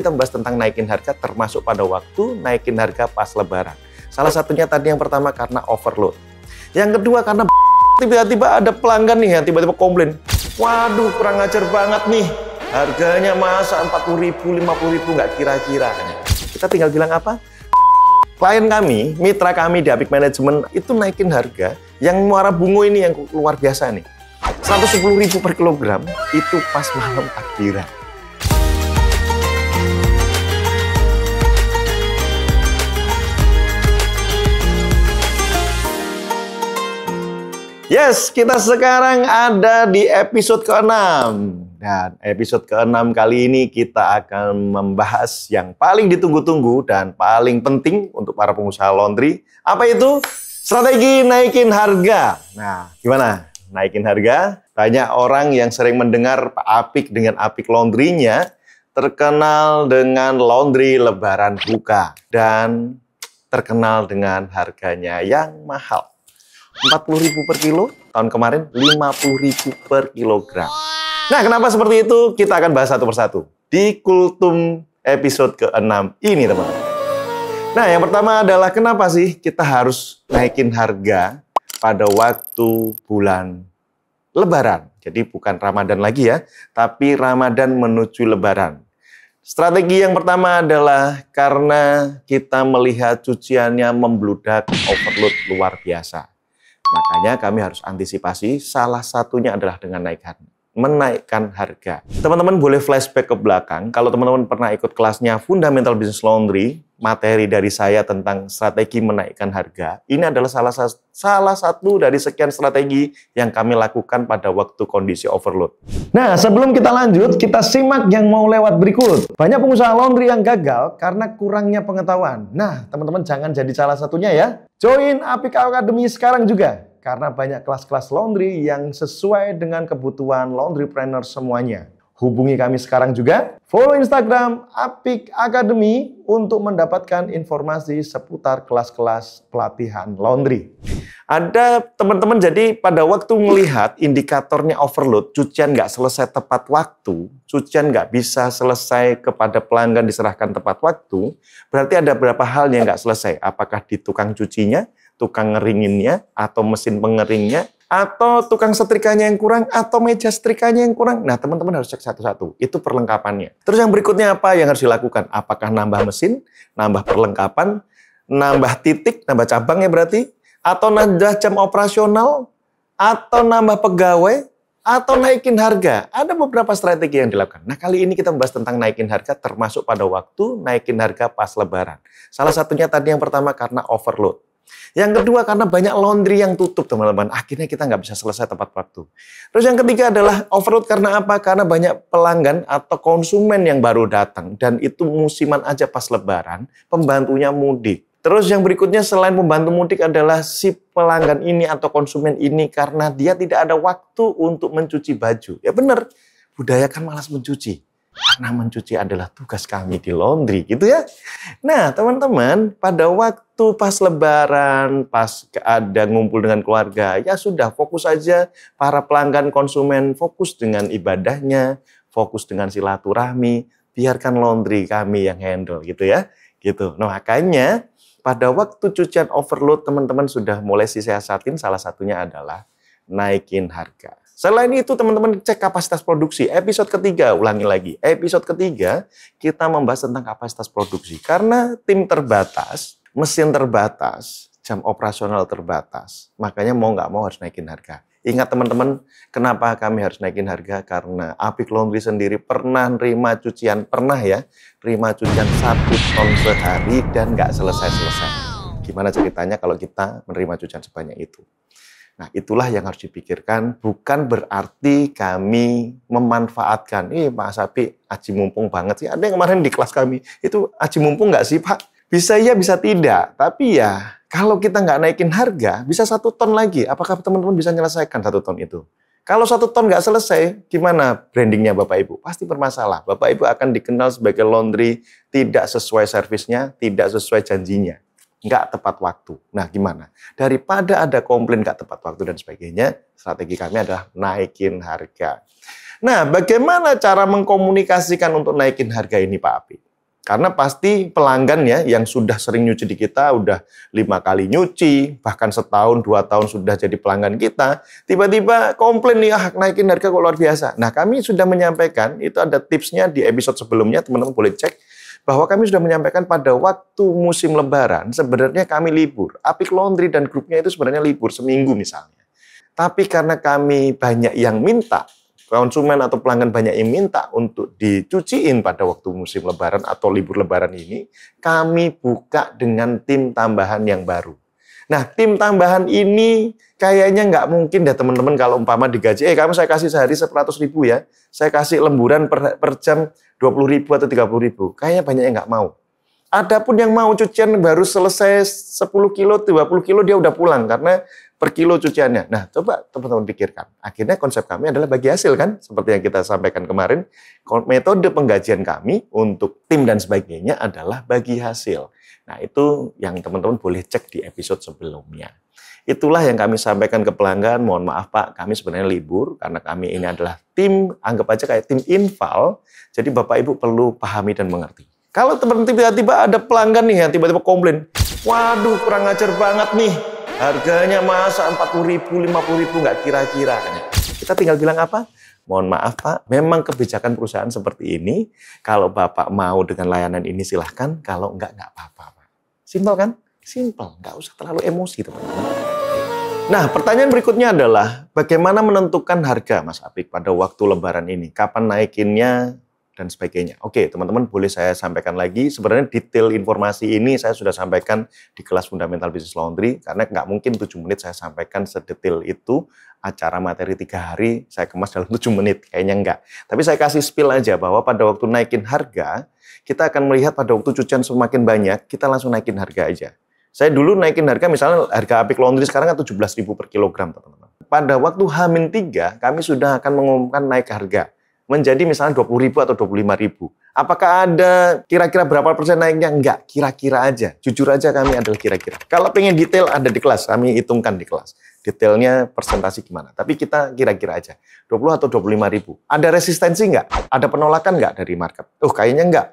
kita membahas tentang naikin harga termasuk pada waktu naikin harga pas lebaran. Salah satunya tadi yang pertama karena overload. Yang kedua karena tiba-tiba ada pelanggan nih yang tiba-tiba komplain. Waduh, kurang ajar banget nih. Harganya masa 40.000, 50.000 nggak kira-kira. Kita tinggal bilang apa? Klien kami, mitra kami di Apik Manajemen itu naikin harga yang muara bungo ini yang luar biasa nih. 110.000 per kilogram itu pas malam takbiran. Yes, kita sekarang ada di episode ke-6. Dan episode ke-6 kali ini kita akan membahas yang paling ditunggu-tunggu dan paling penting untuk para pengusaha laundry. Apa itu? Strategi naikin harga. Nah, gimana? Naikin harga? Banyak orang yang sering mendengar Pak Apik dengan Apik Laundry-nya terkenal dengan laundry lebaran buka dan terkenal dengan harganya yang mahal. 40.000 per kilo, tahun kemarin 50.000 per kilogram. Nah, kenapa seperti itu? Kita akan bahas satu persatu di Kultum episode ke-6 ini, teman-teman. Nah, yang pertama adalah kenapa sih kita harus naikin harga pada waktu bulan Lebaran. Jadi bukan Ramadan lagi ya, tapi Ramadan menuju Lebaran. Strategi yang pertama adalah karena kita melihat cuciannya membludak, overload luar biasa. Makanya kami harus antisipasi, salah satunya adalah dengan menaikkan harga. Teman-teman boleh flashback ke belakang, kalau teman-teman pernah ikut kelasnya Fundamental Business Laundry, materi dari saya tentang strategi menaikkan harga, ini adalah salah satu dari sekian strategi yang kami lakukan pada waktu kondisi overload. Nah, sebelum kita lanjut, kita simak yang mau lewat berikut. Banyak pengusaha laundry yang gagal karena kurangnya pengetahuan. Nah, teman-teman jangan jadi salah satunya ya. Join Apik Academy sekarang juga. Karena banyak kelas-kelas laundry yang sesuai dengan kebutuhan laundrypreneur semuanya. Hubungi kami sekarang juga. Follow Instagram Apik Academy untuk mendapatkan informasi seputar kelas-kelas pelatihan laundry. Ada teman-teman jadi pada waktu melihat indikatornya overload, cucian nggak selesai tepat waktu, cucian nggak bisa selesai kepada pelanggan diserahkan tepat waktu, berarti ada beberapa hal yang nggak selesai. Apakah di tukang cucinya, tukang ngeringinnya, atau mesin pengeringnya, atau tukang setrikanya yang kurang, atau meja setrikanya yang kurang. Nah, teman-teman harus cek satu-satu. Itu perlengkapannya. Terus yang berikutnya apa yang harus dilakukan? Apakah nambah mesin, nambah perlengkapan, nambah titik, nambah cabang ya berarti, atau nambah jam operasional, atau nambah pegawai, atau naikin harga. Ada beberapa strategi yang dilakukan. Nah, kali ini kita membahas tentang naikin harga termasuk pada waktu naikin harga pas lebaran. Salah satunya tadi yang pertama karena overload. Yang kedua karena banyak laundry yang tutup, teman-teman. Akhirnya kita nggak bisa selesai tepat waktu. Terus yang ketiga adalah overload karena apa? Karena banyak pelanggan atau konsumen yang baru datang. Dan itu musiman aja pas lebaran, pembantunya mudik. Terus yang berikutnya selain pembantu mudik adalah si pelanggan ini atau konsumen ini karena dia tidak ada waktu untuk mencuci baju. Ya benar, budaya kan malas mencuci. Karena mencuci adalah tugas kami di laundry, gitu ya. Nah, teman-teman, pada waktu pas lebaran, pas ada ngumpul dengan keluarga, ya sudah fokus aja para pelanggan konsumen fokus dengan ibadahnya, fokus dengan silaturahmi, biarkan laundry kami yang handle, gitu ya. Gitu. Nah, makanya pada waktu cucian overload, teman-teman sudah mulai siasatin, salah satunya adalah naikin harga. Selain itu, teman-teman cek kapasitas produksi. Episode ketiga, ulangi lagi. Episode ketiga, kita membahas tentang kapasitas produksi. Karena tim terbatas, mesin terbatas, jam operasional terbatas. Makanya mau nggak mau harus naikin harga. Ingat teman-teman, kenapa kami harus naikin harga? Karena Apik Laundry sendiri pernah nerima cucian, nerima cucian 1 ton sehari dan nggak selesai-selesai. Gimana ceritanya kalau kita menerima cucian sebanyak itu? Nah, itulah yang harus dipikirkan. Bukan berarti kami memanfaatkan, Mas Apik, aji mumpung banget sih. Ada yang kemarin di kelas kami, itu aji mumpung nggak sih Pak? Bisa iya, bisa tidak. Tapi ya, kalau kita nggak naikin harga, bisa 1 ton lagi. Apakah teman-teman bisa menyelesaikan 1 ton itu? Kalau 1 ton nggak selesai, gimana brandingnya Bapak Ibu? Pasti bermasalah. Bapak Ibu akan dikenal sebagai laundry tidak sesuai servisnya, tidak sesuai janjinya. Nggak tepat waktu. Nah, gimana? Daripada ada komplain nggak tepat waktu dan sebagainya, strategi kami adalah naikin harga. Nah, bagaimana cara mengkomunikasikan untuk naikin harga ini, Pak Apik? Karena pasti pelanggan ya yang sudah sering nyuci di kita, udah 5 kali nyuci, bahkan setahun, 2 tahun sudah jadi pelanggan kita, tiba-tiba komplain nih, naikin harga kok luar biasa. Nah, kami sudah menyampaikan, itu ada tipsnya di episode sebelumnya, teman-teman boleh cek, bahwa kami sudah menyampaikan pada waktu musim lebaran, sebenarnya kami libur. Apik Laundry dan grupnya itu sebenarnya libur, seminggu misalnya. Tapi karena kami banyak yang minta, konsumen atau pelanggan banyak yang minta untuk dicuciin pada waktu musim lebaran atau libur lebaran ini, kami buka dengan tim tambahan yang baru. Nah, tim tambahan ini kayaknya nggak mungkin deh teman-teman kalau umpama digaji, kamu saya kasih sehari 100.000 ya, saya kasih lemburan per jam 20.000 atau 30.000. Kayaknya banyak yang nggak mau. Adapun yang mau cucian baru selesai 10 kilo, 20 kilo dia udah pulang karena per kilo cuciannya. Nah, coba teman-teman pikirkan. Akhirnya konsep kami adalah bagi hasil kan, seperti yang kita sampaikan kemarin. Metode penggajian kami untuk tim dan sebagainya adalah bagi hasil. Nah, itu yang teman-teman boleh cek di episode sebelumnya. Itulah yang kami sampaikan ke pelanggan. Mohon maaf Pak, kami sebenarnya libur karena kami ini adalah tim, anggap aja kayak tim infal. Jadi Bapak Ibu perlu pahami dan mengerti. Kalau teman-teman tiba-tiba ada pelanggan nih yang tiba-tiba komplain, waduh kurang ajar banget nih, harganya masa 40.000, 50.000 nggak kira-kira. Kita tinggal bilang apa? Mohon maaf Pak, memang kebijakan perusahaan seperti ini. Kalau Bapak mau dengan layanan ini silahkan, kalau nggak apa-apa Pak. Simpel kan? Simpel, nggak usah terlalu emosi teman-teman. Nah, pertanyaan berikutnya adalah bagaimana menentukan harga Mas Apik pada waktu lebaran ini? Kapan naikinnya? Dan sebagainya. Oke, teman-teman boleh saya sampaikan lagi. Sebenarnya detail informasi ini saya sudah sampaikan di kelas Fundamental Business Laundry, karena nggak mungkin 7 menit saya sampaikan sedetail itu. Acara materi 3 hari saya kemas dalam 7 menit, kayaknya enggak. Tapi saya kasih spill aja bahwa pada waktu naikin harga, kita akan melihat pada waktu cucian semakin banyak, kita langsung naikin harga aja. Saya dulu naikin harga, misalnya harga Apik Laundry sekarang kan 17.000 per kilogram, teman-teman. Pada waktu H-3, kami sudah akan mengumumkan naik harga menjadi misalnya 20.000 atau 25.000. Apakah ada kira-kira berapa persen naiknya? Enggak, kira-kira aja. Jujur aja kami adalah kira-kira. Kalau pengen detail ada di kelas, kami hitungkan di kelas. Detailnya persentase gimana. Tapi kita kira-kira aja. 20 atau 25.000. Ada resistensi enggak? Ada penolakan enggak dari market? Kayaknya enggak.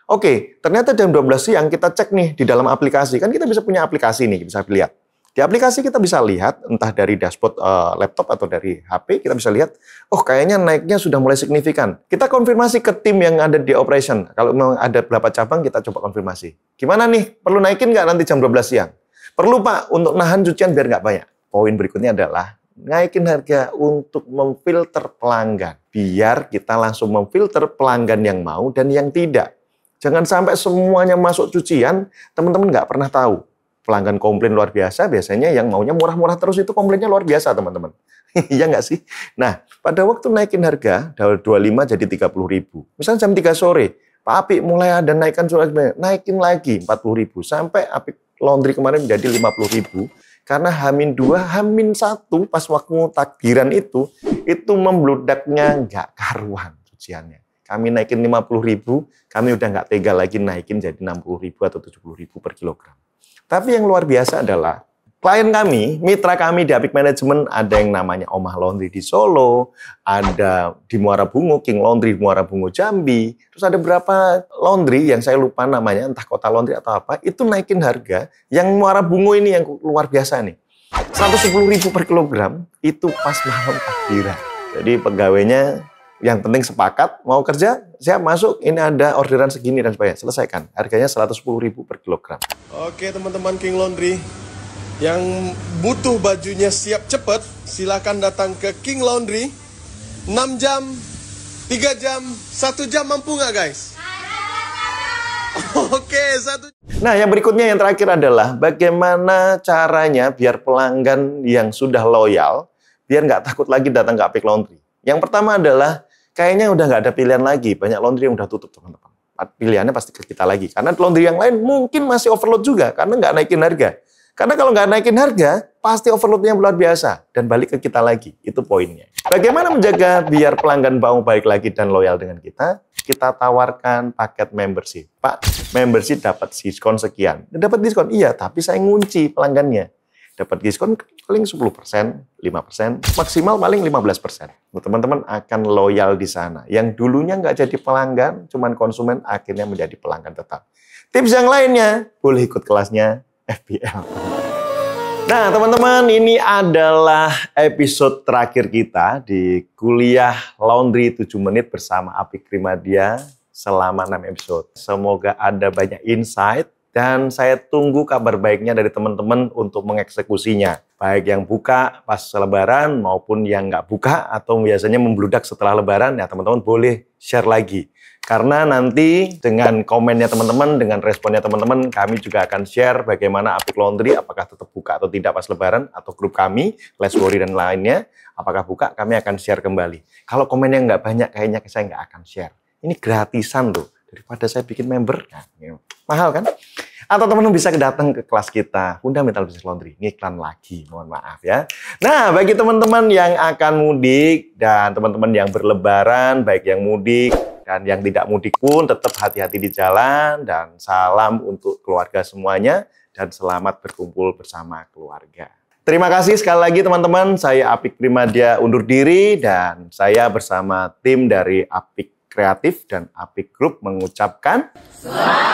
Oke, ternyata jam 12 siang kita cek nih di dalam aplikasi. Kan kita bisa punya aplikasi nih, bisa lihat. Di aplikasi kita bisa lihat, entah dari dashboard laptop atau dari HP, kita bisa lihat, kayaknya naiknya sudah mulai signifikan. Kita konfirmasi ke tim yang ada di operation. Kalau memang ada berapa cabang, kita coba konfirmasi. Gimana nih, perlu naikin nggak nanti jam 12 siang? Perlu Pak, untuk nahan cucian biar nggak banyak. Poin berikutnya adalah, naikin harga untuk memfilter pelanggan. Biar kita langsung memfilter pelanggan yang mau dan yang tidak. Jangan sampai semuanya masuk cucian, teman-teman nggak pernah tahu. Pelanggan komplain luar biasa, biasanya yang maunya murah-murah terus itu komplainnya luar biasa, teman-teman. Iya nggak sih? Nah, pada waktu naikin harga, dari 25 jadi 30.000. Misalnya jam 3 sore, Pak Apik mulai ada naikkan surat, naikin lagi 40.000. Sampai Apik Laundry kemarin menjadi 50.000. Karena H-2, H-1 pas waktu takbiran itu membludaknya nggak karuan cuciannya. Kami naikin 50.000, kami udah nggak tega lagi naikin jadi 60.000 atau 70.000 per kilogram. Tapi yang luar biasa adalah klien kami, mitra kami di Apik Management, ada yang namanya Omah Laundry di Solo, ada di Muara Bungo, King Laundry di Muara Bungo Jambi, terus ada beberapa laundry yang saya lupa namanya, entah Kota Laundry atau apa, itu naikin harga. Yang Muara Bungo ini yang luar biasa nih, 110.000 per kilogram, itu pas malam takbiran. Jadi pegawainya yang penting sepakat, mau kerja, siap masuk, ini ada orderan segini dan sebagainya. Selesaikan, harganya 110.000 per kilogram. Oke teman-teman King Laundry, yang butuh bajunya siap cepat, silakan datang ke King Laundry. 6 jam, 3 jam, 1 jam mampu nggak guys? Oke, 1. Nah yang berikutnya yang terakhir adalah bagaimana caranya biar pelanggan yang sudah loyal, biar nggak takut lagi datang ke Apik Laundry. Yang pertama adalah kayaknya udah nggak ada pilihan lagi. Banyak laundry yang udah tutup, teman-teman. Pilihannya pasti ke kita lagi. Karena laundry yang lain mungkin masih overload juga, karena nggak naikin harga. Karena kalau nggak naikin harga, pasti overloadnya luar biasa. Dan balik ke kita lagi. Itu poinnya. Bagaimana menjaga biar pelanggan mau balik lagi dan loyal dengan kita? Kita tawarkan paket membership. Pak, membership dapat diskon sekian. Dapat diskon? Iya, tapi saya ngunci pelanggannya. dapat diskon paling 10%, 5%, maksimal paling 15%. Teman-teman akan loyal di sana. Yang dulunya nggak jadi pelanggan, cuman konsumen, akhirnya menjadi pelanggan tetap. Tips yang lainnya, boleh ikut kelasnya FBL. Nah, teman-teman, ini adalah episode terakhir kita di kuliah Laundry 7 menit bersama Apik Krimadia selama 6 episode. Semoga ada banyak insight dan saya tunggu kabar baiknya dari teman-teman untuk mengeksekusinya. Baik yang buka pas Lebaran maupun yang nggak buka atau biasanya membludak setelah Lebaran, ya teman-teman boleh share lagi. Karena nanti dengan komennya teman-teman, dengan responnya teman-teman, kami juga akan share bagaimana Apik Laundry, apakah tetap buka atau tidak pas Lebaran, atau grup kami, Less Worry dan lainnya, apakah buka, kami akan share kembali. Kalau komennya nggak banyak, kayaknya saya nggak akan share. Ini gratisan tuh, daripada saya bikin member, nah, mahal kan? Atau teman-teman bisa datang ke kelas kita, Fundamental Business Laundry. Ini iklan lagi, mohon maaf ya. Nah, bagi teman-teman yang akan mudik dan teman-teman yang berlebaran, baik yang mudik dan yang tidak mudik pun tetap hati-hati di jalan dan salam untuk keluarga semuanya dan selamat berkumpul bersama keluarga. Terima kasih sekali lagi teman-teman, saya Apik Krimadia undur diri dan saya bersama tim dari Apik Kreatif dan Apik Group mengucapkan selamat